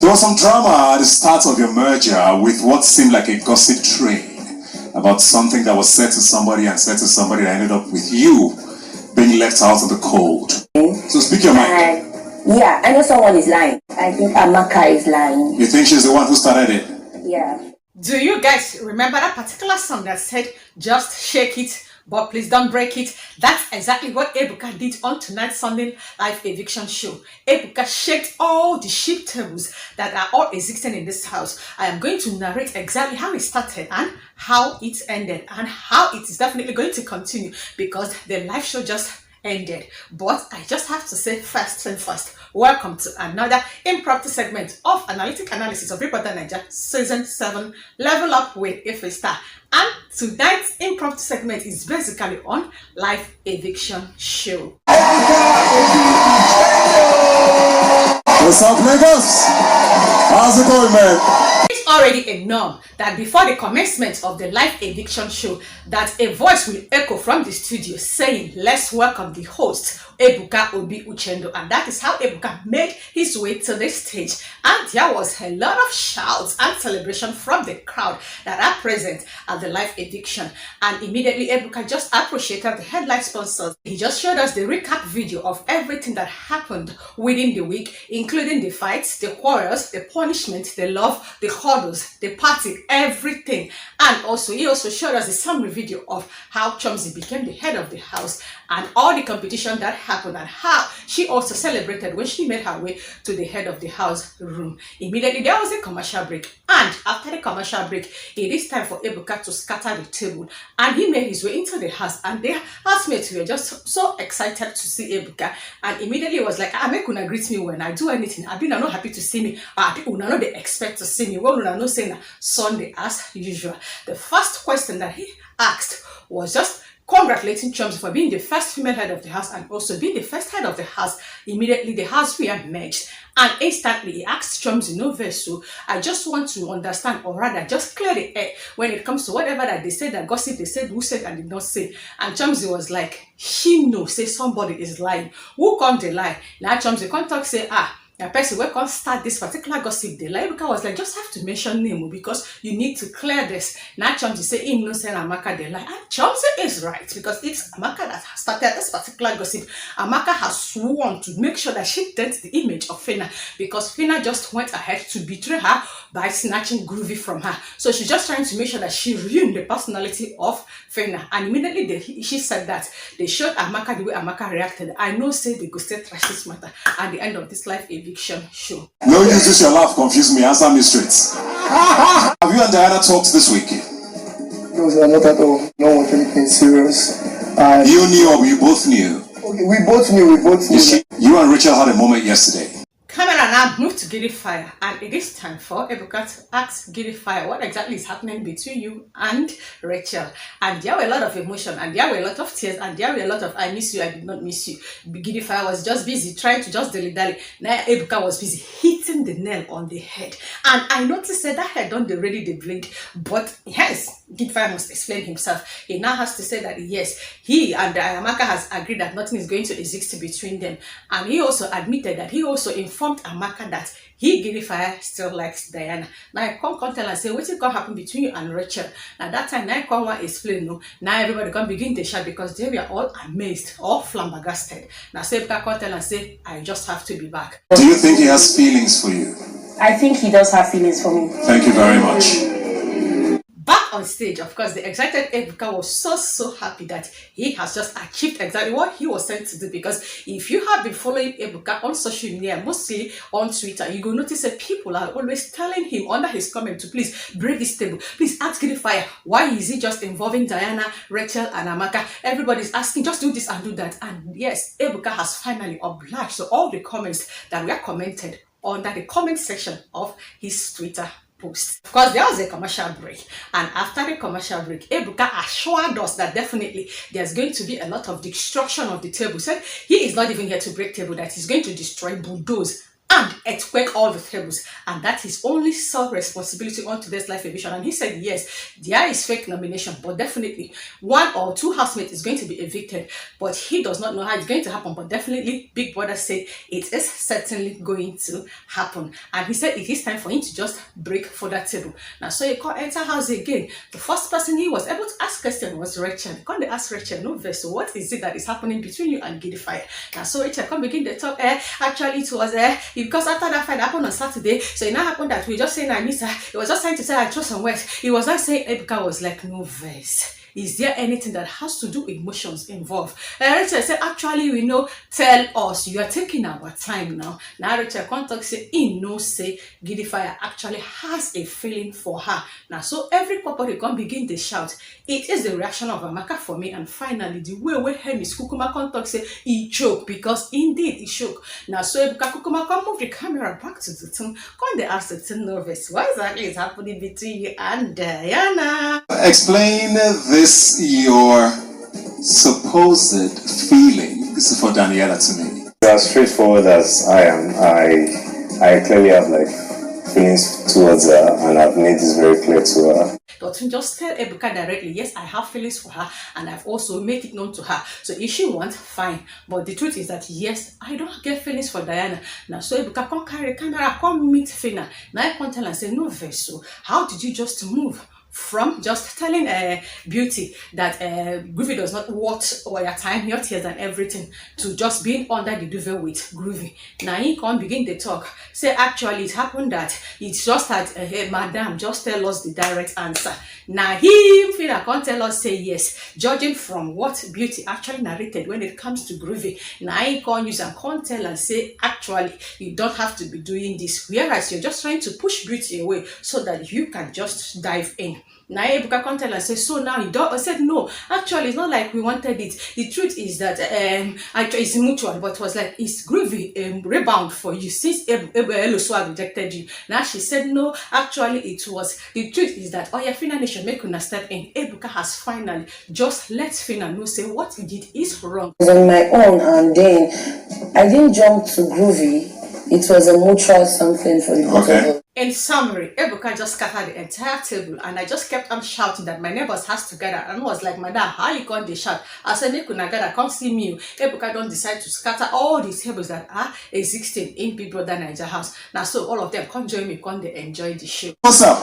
There was some drama at the start of your merger with what seemed like a gossip train about something that was said to somebody and said to somebody that ended up with you being left out in the cold. So speak your mind. Yeah, I know someone is lying. I think AMAKA is lying. You think she's the one who started it? Yeah. Do you guys remember that particular song that said, just shake it, but please don't break it? That's exactly what Ebuka did on tonight's Sunday live eviction show. Ebuka shaked all the sheep tables that are all existing in this house. I am going to narrate exactly how it started and how it ended and how it is definitely going to continue because the live show just ended. But I just have to say first thing first, welcome to another impromptu segment of analytic analysis of BBNAIJA season 7 level up with Ife Star. And tonight's impromptu segment is basically on live eviction show. What's up, Lagos? How's it going, man? It's already a norm that before the commencement of the live eviction show that a voice will echo from the studio saying, let's welcome the host, Ebuka Obi Uchendo. And that is how Ebuka made his way to the stage. And there was a lot of shouts and celebration from the crowd that are present at the live eviction. And immediately Ebuka just appreciated the headline sponsors. He just showed us the recap video of everything that happened within the week, including the fights, the quarrels, the punishment, the love, the hurdles, the party, everything. And also he also showed us a summary video of how CHOMZY became the head of the house and all the competition that happened and how she also celebrated when she made her way to the head of the house room. Immediately there was a commercial break, and after the commercial break it is time for Ebuka to scatter the table, and he made his way into the house, and their housemates were just so excited to see Ebuka, and immediately was like, ADEKUNLE greet me when I do anything. I've been not happy to see me. People know they expect to see me. Well, no saying Sunday as usual. The first question that he asked was just congratulating CHOMZY for being the first female head of the house and also being the first head of the house. Immediately the house were merged, and instantly he asked CHOMZY, no verse, so I just want to understand, or rather just clear the air when it comes to whatever that they said, that gossip they said, who said and did not say. And CHOMZY was like, she knows, say somebody is lying. Who can't they lie? Now CHOMZY can't talk, say, the person who can't start this particular gossip they lie. Ebuka was like, just have to mention name because you need to clear this. Now CHOMZY say him no say AMAKA they lie. And CHOMZY is right because it's AMAKA that has started this particular gossip. AMAKA has sworn to make sure that she dents the image of Fina because Fina just went ahead to betray her by snatching Groovy from her. So she's just trying to make sure that she ruined the personality of Fina. And immediately she said that they showed AMAKA the way AMAKA reacted. I know say they go stay trash this matter at the end of this live eviction show. No use your laugh, confuse me, answer me straight. Have you and Diana talked this week? No, sir, not at all. No one anything serious. You knew or you both knew? Okay, we both knew. You and Rachel had a moment yesterday. Camera now moved to GIDDYFIYA, and it is time for Ebuka to ask GIDDYFIYA what exactly is happening between you and Rachel. And there were a lot of emotion, and there were a lot of tears, and there were a lot of I miss you, I did not miss you. GIDDYFIYA was just busy trying to just dilly-dally. Now Ebuka was busy hitting the nail on the head. And I noticed that head on the ready the blade, but yes, GIDDYFIYA must explain himself. He now has to say that yes, he and AMAKA has agreed that nothing is going to exist between them. And he also admitted that he also informed AMAKA that he, GIDDYFIYA, still likes Diana. Now I come tell and say, what is going to happen between you and Rachel? Now that time, now I come explain, no. Now everybody can begin to shout because they were all amazed, all flabbergasted. Now say, Ebuka come tell and say, I just have to be back. Do you think he has feelings for you? I think he does have feelings for me. Thank you very much. Back on stage, of course, the excited Ebuka was so happy that he has just achieved exactly what he was sent to do. Because if you have been following Ebuka on social media, mostly on Twitter, you will notice that people are always telling him under his comment to please break this table. Please ask GIDDYFIYA, why is he just involving Diana, Rachel, and AMAKA? Everybody's asking, just do this and do that. And yes, Ebuka has finally obliged. So all the comments that were commented under the comment section of his Twitter post. Of course, there was a commercial break, and after the commercial break, Ebuka assured us that definitely there's going to be a lot of destruction of the table. Said he is not even here to break table, that he's going to destroy, bulldoze, and earthquake all the tables, and that is only sole responsibility on today's live eviction. And he said yes, there is fake nomination, but definitely 1 or 2 housemates is going to be evicted, but he does not know how it's going to happen. But definitely Big Brother said it is certainly going to happen, and he said it is time for him to just break for that table. Now so he can't enter house again. The first person he was able to ask question was Rachel. Can't they ask Rachel, no verse, so what is it that is happening between you and GIDDYFIYA? Now so Rachel come begin the talk. Actually it was because after that fight happened on Saturday, so it now happened that we just saying Anissa, he was just trying to say I trust some words. He was not saying Ebuka was like no verse. Is there anything that has to do with emotions involved? Rachel said, actually, we know, tell us, you are taking our time now. Now Rachel contact say, he knows say, GIDDYFIYA actually has a feeling for her. Now, so every couple they can begin to shout. It is the reaction of AMAKA for me. And finally, the way where Miss Kukuma contact say, he choked, because indeed he shook. Now, so Ebuka Kukuma can move the camera back to the team. Can they ask the team nervous? What exactly is happening between you and Diana? Explain this, your supposed feelings for Daniella to me. As straightforward as I am, I clearly have like feelings towards her, and I've made this very clear to her. Don't just tell Ebuka directly, yes, I have feelings for her, and I've also made it known to her. So if she wants, fine. But the truth is that, yes, I don't get feelings for Diana. Now, so Ebuka come carry camera, come meet Fina. Now I can tell and say, no, Veso, how did you just move from just telling Beauty that Groovy does not watch all your time, your tears and everything, to just being under the duvet with Groovy? Now he can't begin the talk. Say actually it happened that it's just that hey, madam, just tell us the direct answer. Now he feel can't tell us say yes, judging from what Beauty actually narrated when it comes to Groovy. Now he can't use and can't tell and say actually you don't have to be doing this, whereas you're just trying to push Beauty away so that you can just dive in. Now Ebuka can't tell and say, so now you don't. I said no, actually it's not like we wanted it. The truth is that it's mutual, but it was like it's Groovy rebound for you since ELOSWAG rejected you. Now she said no, actually it was. The truth is that yeah, Fina nation make una step in. Ebuka has finally just let Fina know say what he did is wrong. I was on my own, and then I didn't jump to Groovy. It was a mutual something for the both of us. In summary, Ebuka just scattered the entire table, and I just kept on shouting that my neighbors has to gather, and was like, madam, how you can't they shout? I said, make una gather, come see me. Ebuka don't decide to scatter all these tables that are existing in BBNAIJA house. Now, so all of them come join me, come they enjoy the show. What's up?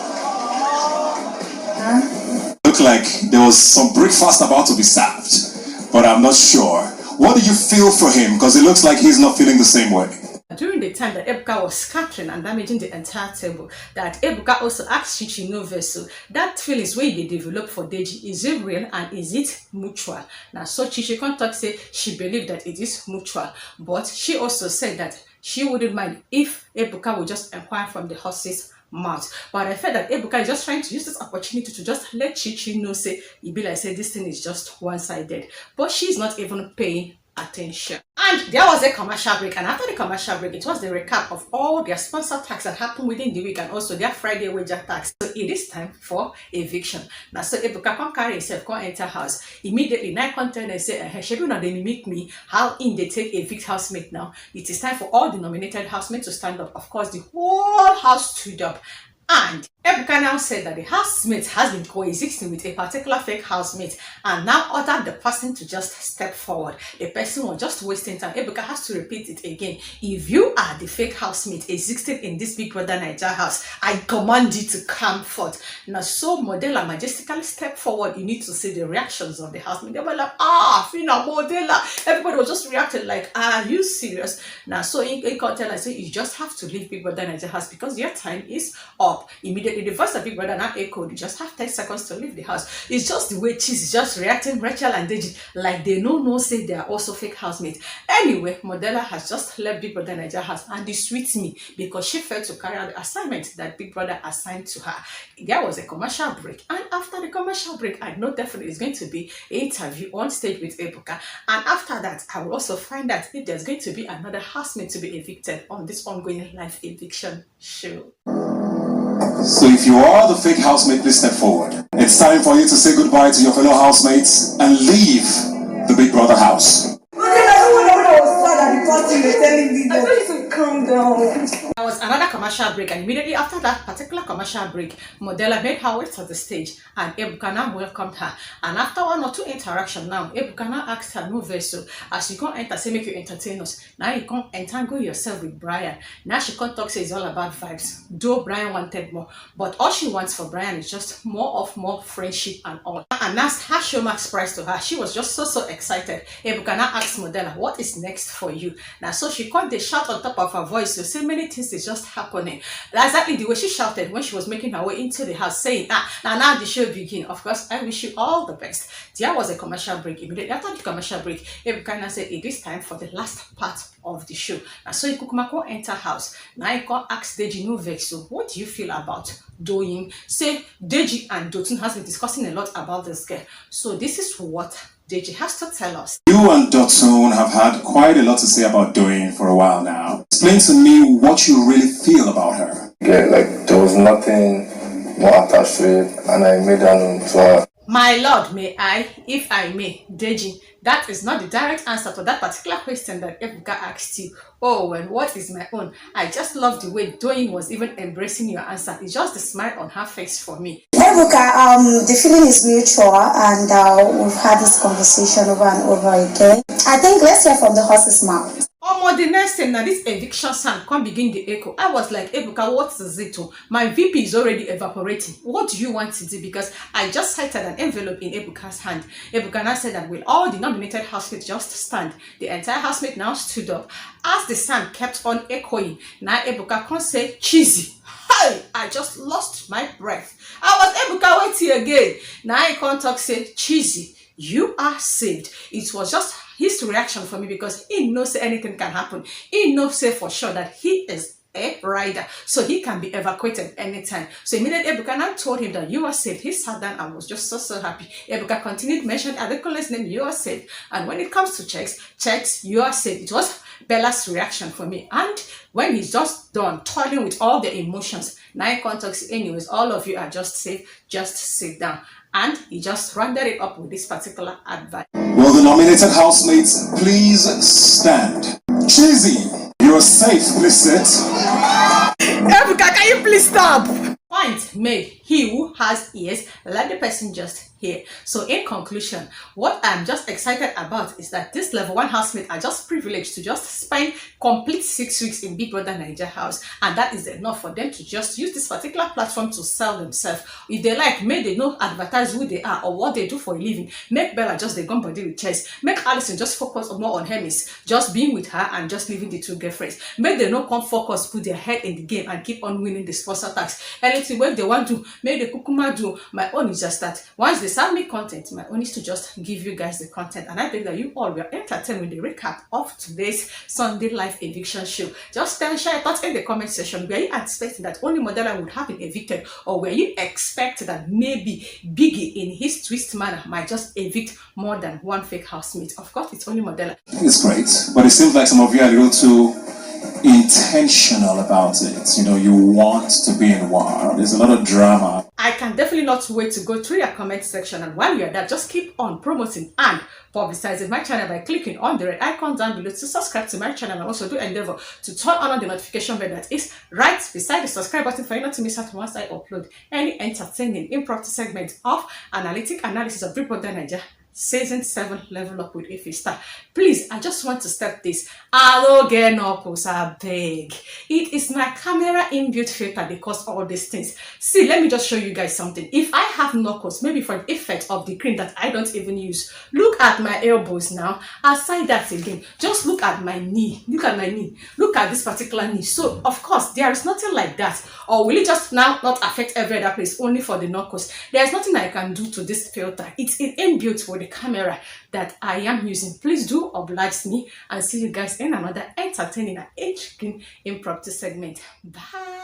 Looked like there was some breakfast about to be served, but I'm not sure. What do you feel for him? Because it looks like he's not feeling the same way. During the time that Ebuka was scattering and damaging the entire table, that Ebuka also asked Chichi no vessel, that feelings where they develop for DEJI, is it real and is it mutual? Now, so Chichi contact say she believed that it is mutual, but she also said that she wouldn't mind if Ebuka would just inquire from the horse's mouth. But I felt that Ebuka is just trying to use this opportunity to just let Chichi know, say, it be like, say, this thing is just one-sided. But she's not even paying attention. And there was a commercial break, and after the commercial break, it was the recap of all their sponsor tax that happened within the week, and also their Friday wager tax. So it is time for eviction. Now, so Ebuka can carry himself, can enter house immediately. Now, content and say, "She will not mimic me. How in they take evict housemate now? It is time for all the nominated housemates to stand up." Of course, the whole house stood up. And Ebuka now said that the housemate has been coexisting with a particular fake housemate, and now ordered the person to just step forward. The person was just wasting time. Ebuka has to repeat it again. If you are the fake housemate existing in this BBNAIJA house, I command you to come forth. Now, so Modella majestically stepped forward. You need to see the reactions of the housemate. They were like, ah, Fina, Modella. Everybody was just reacting like, are you serious? Now, so he can't tell us, you just have to leave BBNAIJA house because your time is up. Immediately, the voice of Big Brother now echoed. You just have 10 seconds to leave the house. It's just the way she's just reacting, Rachel and DEJI, like they no say they are also fake housemates. Anyway, Modella has just left BBNAIJA house, and it sweets me because she failed to carry out the assignment that Big Brother assigned to her. There was a commercial break, and after the commercial break, I know definitely it's going to be an interview on stage with Ebuka, and after that, I will also find out if there's going to be another housemate to be evicted on this ongoing live eviction show. So if you are the fake housemate, please step forward. It's time for you to say goodbye to your fellow housemates and leave the Big Brother house. I was sad at the first thing they telling me. I told you to calm There was another commercial break, and immediately after that particular commercial break, Modella made her way to the stage, and Ebuka now welcomed her. And after one or two interactions now, Ebuka now asked her, no vessel, as you can't enter, say make you entertain us. Now you can't entangle yourself with Brian. Now she can't talk, say it's all about vibes. Though Brian wanted more, but all she wants for Brian is just more friendship and all. And that's her showmax prize to her. She was just so excited. Ebuka now asked Modella, what is next for you? Now so she caught the shout on top of her voice, so say many things is just happening. That's exactly the way she shouted when she was making her way into the house, saying, now the show begin. Of course, I wish you all the best. There was a commercial break. Immediately after the commercial break, Ebuka now said, it is time for the last part of the show. Now so you could enter house. Now you can ask DEJI no vex. So what do you feel about doing? Say DEJI and Dotun has been discussing a lot about this girl. So this is what DEJI has to tell us. You and Dotun have had quite a lot to say about Doyin for a while now. Explain to me what you really feel about her. Yeah, like there was nothing more attached to it, and I made her known to her. My lord, may I, if I may, DEJI, that is not the direct answer to that particular question that Ebuka asked you. Oh, and what is my own? I just love the way Doyin was even embracing your answer. It's just the smile on her face for me. Ebuka, the feeling is mutual, and we've had this conversation over and over again. I think let's hear from the horse's mouth. The next thing now, this eviction sound can't begin the echo. I was like, Ebuka, what is it? My VP is already evaporating. What do you want to do? Because I just cited an envelope in Ebuka's hand. Ebuka now said that will all the nominated housemates just stand? The entire housemate now stood up. As the sound kept on echoing, now Ebuka can't say CHIZZY. Hey, I just lost my breath. I was Ebuka waiting again. Now I can't talk, say CHIZZY. You are saved. It was just his reaction for me because he knows anything can happen. He knows for sure that he is a rider, so he can be evacuated anytime. So immediately Ebuka now told him that you are saved. He sat down and was just so happy. Ebuka continued mentioning ADEKUNLE's name, you are saved. And when it comes to checks, you are saved. It was Bella's reaction for me. And when he's just done toiling with all the emotions, 9 contacts anyways, all of you are just safe, just sit down. And he just rounded it up with this particular advice. Will the nominated housemates please stand? CHIZZY, you're safe, please sit. Ebuka, can you please stop? Point made. He who has ears, let the person just hear. So in conclusion, what I'm just excited about is that this level 1 housemate are just privileged to just spend complete 6 weeks in BBNAIJA house, and that is enough for them to just use this particular platform to sell themselves. If they like, may they not advertise who they are or what they do for a living. Make Bella just the gun body with chest. Make Allison just focus more on Hermes, just being with her and just leaving the 2 girlfriends. Make they not come focus, put their head in the game and keep on winning the sponsor tax. Anything what they want to, make the kukuma do. My own is just that once they send me content, my own is to just give you guys the content, and I think that you all were entertained with the recap of today's Sunday live eviction show. Just share your thoughts in the comment section. Were you expecting that only Modella would have been evicted, or were you expecting that maybe Biggie in his twist manner might just evict more than 1 fake housemate? Of course, it's only Modella. It's great, but it seems like some of you are a little too intentional about it. You know, you want to be in war. There's a lot of drama. I can definitely not wait to go through your comment section, and while you're there, just keep on promoting and publicizing my channel by clicking on the red icon down below to subscribe to my channel, and also do endeavor to turn on the notification bell that is right beside the subscribe button for you not to miss out once I upload any entertaining impromptu segment of analytic analysis of BBNAIJA Season 7 Level Up with Ife Star. Please, I just want to start this. I get knuckles, I beg. It is my camera inbuilt filter that cause all these things. See, let me just show you guys something. If I have knuckles, maybe for the effect of the cream that I don't even use, look at my elbows now. Aside that again, just look at my knee. Look at my knee. Look at this particular knee. So, of course, there is nothing like that. Or will it just now not affect every other place, only for the knuckles? There is nothing I can do to this filter. It's inbuilt with the camera that I am using. Please do oblige me, and see you guys in another entertaining and age-green impromptu segment. Bye.